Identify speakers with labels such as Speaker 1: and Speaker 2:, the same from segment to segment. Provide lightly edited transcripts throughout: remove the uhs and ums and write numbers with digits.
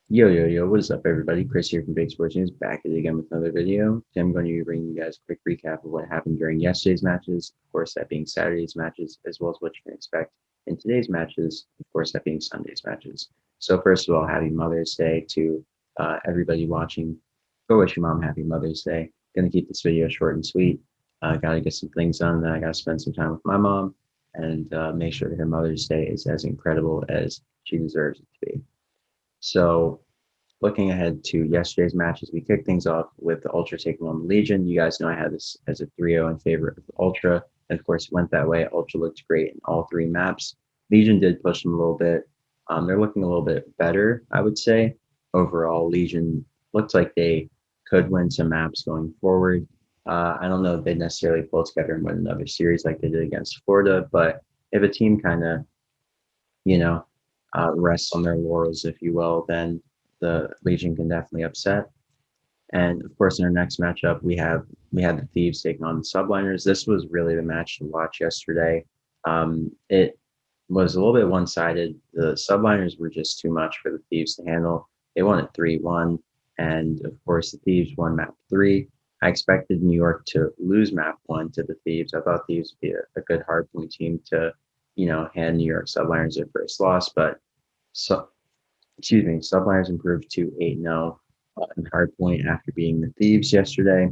Speaker 1: Yo, what is up, everybody? Chris here from Big Sports News, back at it again with another video. Today I'm going to be bringing you guys a quick recap of what happened during yesterday's matches, of course, that being Saturday's matches, as well as what you can expect in today's matches, of course, that being Sunday's matches. So, first of all, happy Mother's Day to everybody watching. Go wish your mom happy Mother's Day. Gonna keep this video short and sweet. Gotta get some things done, then I gotta spend some time with my mom and make sure that her Mother's Day is as incredible as she deserves it to be. So, looking ahead to yesterday's matches, we kicked things off with the Ultra taking on the Legion. You guys know I had this as a 3-0 in favor of the Ultra. And of course, it went that way. Ultra looked great in all three maps. Legion did push them a little bit. They're looking a little bit better, I would say. Overall, Legion looked like they could win some maps going forward. I don't know if they necessarily pull together and win another series like they did against Florida, but if a team kind of, you know, rests on their laurels, if you will, then the Legion can definitely upset. And of course, in our next matchup, we had the Thieves taking on the Subliners. This was really the match to watch yesterday. It was a little bit one-sided. The Subliners were just too much for the Thieves to handle. They won it 3-1, and of course, the Thieves won map 3. I expected New York to lose map 1 to the Thieves. I thought Thieves would be a good hardpoint team to, hand New York Subliners their first loss, but so Subliners improved to 8-0 in hardpoint after beating the Thieves yesterday,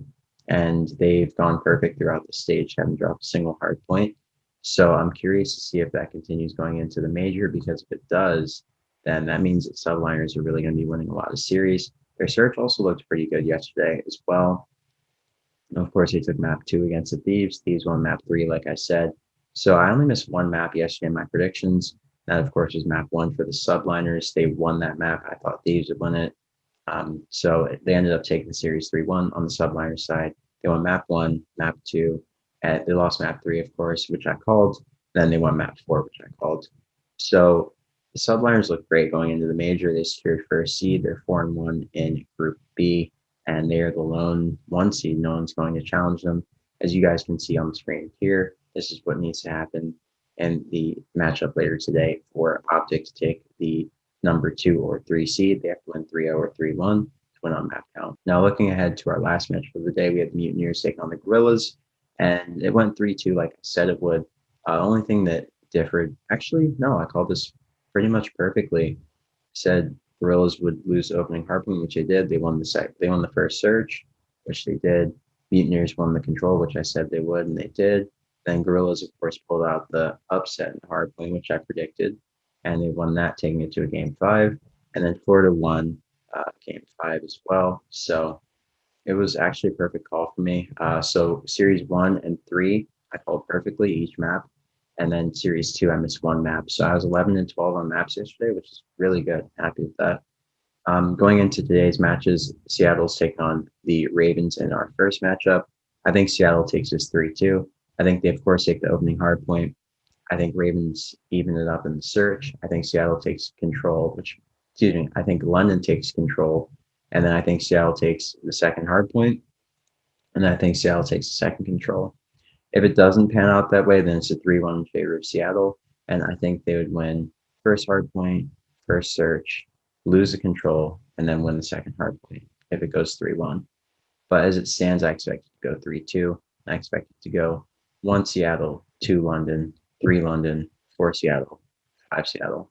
Speaker 1: and they've gone perfect throughout the stage, haven't dropped a single hardpoint. So I'm curious to see if that continues going into the major, because if it does, then that means that Subliners are really going to be winning a lot of series. Their search also looked pretty good yesterday as well. Of course, they took map 2 against the Thieves. Thieves won map 3, like I said. So I only missed one map yesterday in my predictions. That, of course, was map 1 for the Subliners. They won that map. I thought Thieves would win it. So they ended up taking the series 3-1 on the Subliners side. They won map 1, map 2. And they lost map 3, of course, which I called. Then they won map 4, which I called. So the Subliners look great going into the major. They secured first seed. They're 4-1 in Group B, and they are the lone 1 seed. No one's going to challenge them. As you guys can see on the screen here, this is what needs to happen in the matchup later today for Optic to take the number 2 or 3 seed. They have to win 3-0 or 3-1 to win on map count. Now, looking ahead to our last match for the day, we had the Mutineers taking on the Gorillas, and it went 3-2 like I said it would. Only thing that differed, actually, no, I called this pretty much perfectly. Said Gorillas would lose the opening harpoon, which they did. They won the first search, which they did. Mutineers won the control, which I said they would, and they did. Then Gorillas, of course, pulled out the upset in the hardpoint, which I predicted, and they won that, taking it to a game 5. And then Florida won game 5 as well. So it was actually a perfect call for me. So series 1 and 3, I called perfectly each map. And then series 2, I missed one map. So I was 11 and 12 on maps yesterday, which is really good. Happy with that. Going into today's matches, Seattle's taking on the Ravens in our first matchup. I think Seattle takes this 3-2. I think they, of course, take the opening hard point. I think Ravens even it up in the search. I think Seattle takes control, I think London takes control. And then I think Seattle takes the second hard point. And I think Seattle takes the second control. If it doesn't pan out that way, then it's a 3-1 in favor of Seattle. And I think they would win first hard point, first search, lose the control, and then win the second hard point if it goes 3-1. But as it stands, I expect it to go 3-2. I expect it to go 1 Seattle, 2 London, 3 London, 4 Seattle, 5 Seattle.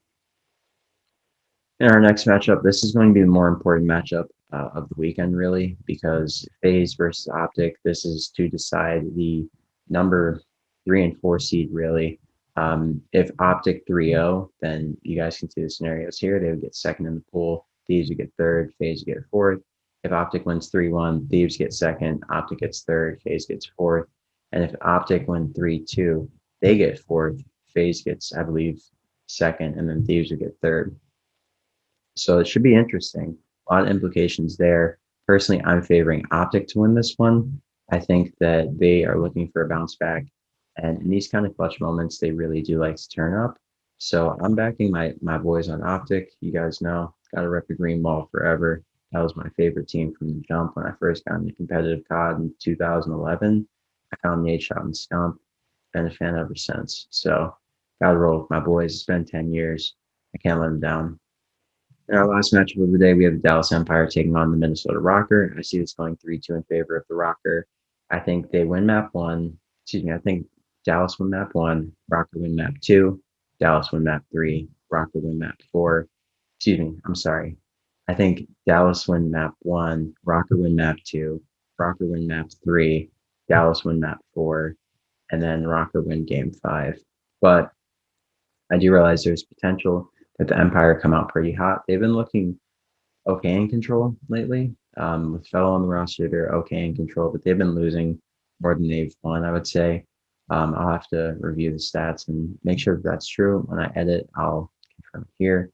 Speaker 1: In our next matchup, this is going to be the more important matchup of the weekend, really, because Faze versus Optic, this is to decide the number 3 and 4 seed, really. If Optic 3-0, then you guys can see the scenarios here. They would get second in the pool. Thieves would get third. Faze would get fourth. If Optic wins 3-1, Thieves get second. Optic gets third. Faze gets fourth. And if Optic win 3-2, they get fourth. Faze gets, I believe, second, and then Thieves would get third. So it should be interesting. A lot of implications there. Personally, I'm favoring Optic to win this one. I think that they are looking for a bounce back. And in these kind of clutch moments, they really do like to turn up. So I'm backing my boys on Optic. You guys know, got to rep the green ball forever. That was my favorite team from the jump when I first got into competitive COD in 2011. I found Nate Shot and Stump. Been a fan ever since. So got to roll with my boys. It's been 10 years. I can't let them down. In our last matchup of the day, we have the Dallas Empire taking on the Minnesota Rokkr. I see this going 3-2 in favor of the Rokkr. I think they win map one. Excuse me. I think Dallas win map one, Rokkr win map two, Dallas win map three, Rokkr win map four. Excuse me. I'm sorry. I think Dallas win map one, Rokkr win map two, Rokkr win map three, Dallas win map four, and then Rokkr win game five. But I do realize there's potential that the Empire come out pretty hot. They've been looking okay in control lately. With Fellow on the roster, they're okay in control, but they've been losing more than they've won, I would say. I'll have to review the stats and make sure that that's true. When I edit, I'll confirm here.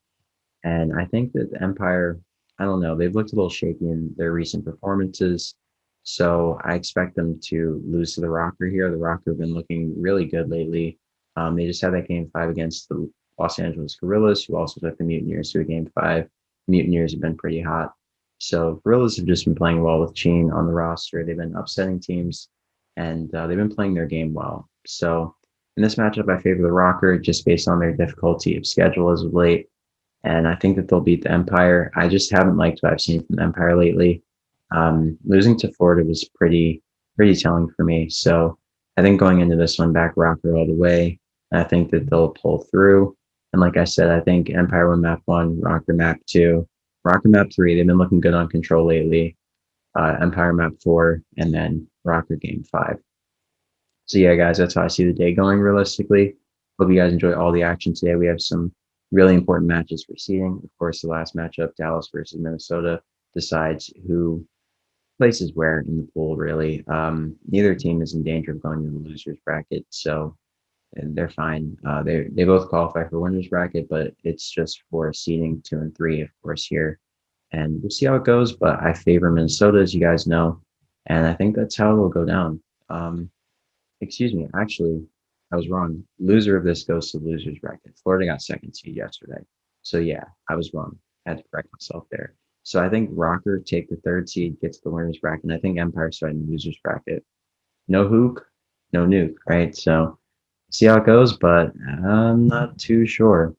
Speaker 1: And I think that the Empire, I don't know, they've looked a little shaky in their recent performances. So I expect them to lose to the Rokkr here. The Rokkr have been looking really good lately. They just had that game five against the Los Angeles Guerrillas, who also took the Mutineers to a game five. Mutineers have been pretty hot. So Guerrillas have just been playing well with Gene on the roster. They've been upsetting teams, and they've been playing their game well. So in this matchup, I favor the Rokkr just based on their difficulty of schedule as of late, and I think that they'll beat the Empire. I just haven't liked what I've seen from the Empire lately. Losing to Florida was pretty telling for me. So I think going into this one, back Rokkr all the way. I think that they'll pull through. And like I said, I think Empire win map one, Rokkr map two, Rokkr map three. They've been looking good on control lately. Empire map four, and then Rokkr game five. So yeah, guys, that's how I see the day going realistically. Hope you guys enjoy all the action today. We have some really important matches for seeding. Of course, the last matchup, Dallas versus Minnesota, decides who places where in the pool, really. Neither team is in danger of going to the losers bracket, so they're fine. They both qualify for winners bracket, but it's just for seeding two and three, of course, here. And we'll see how it goes, but I favor Minnesota, as you guys know, and I think that's how it'll go down. Excuse me, actually, I was wrong. Loser of this goes to the losers bracket. Florida got second seed yesterday. So yeah, I was wrong. I had to correct myself there. So I think Rokkr take the third seed, gets the winners bracket, and I think Empire starting the losers bracket. No hook, no nuke, right? So see how it goes, but I'm not too sure.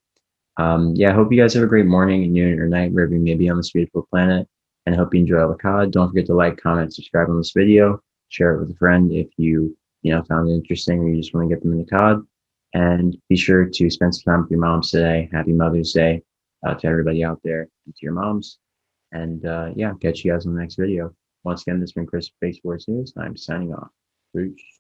Speaker 1: Yeah, hope you guys have a great morning, noon, or night, wherever you may be on this beautiful planet. And I hope you enjoy all the COD. Don't forget to like, comment, subscribe on this video, share it with a friend if you found it interesting or you just want to get them into COD. And be sure to spend some time with your moms today. Happy Mother's Day to everybody out there and to your moms. And yeah, catch you guys in the next video. Once again, this has been Chris with Fake Sports News. I'm signing off. Peace.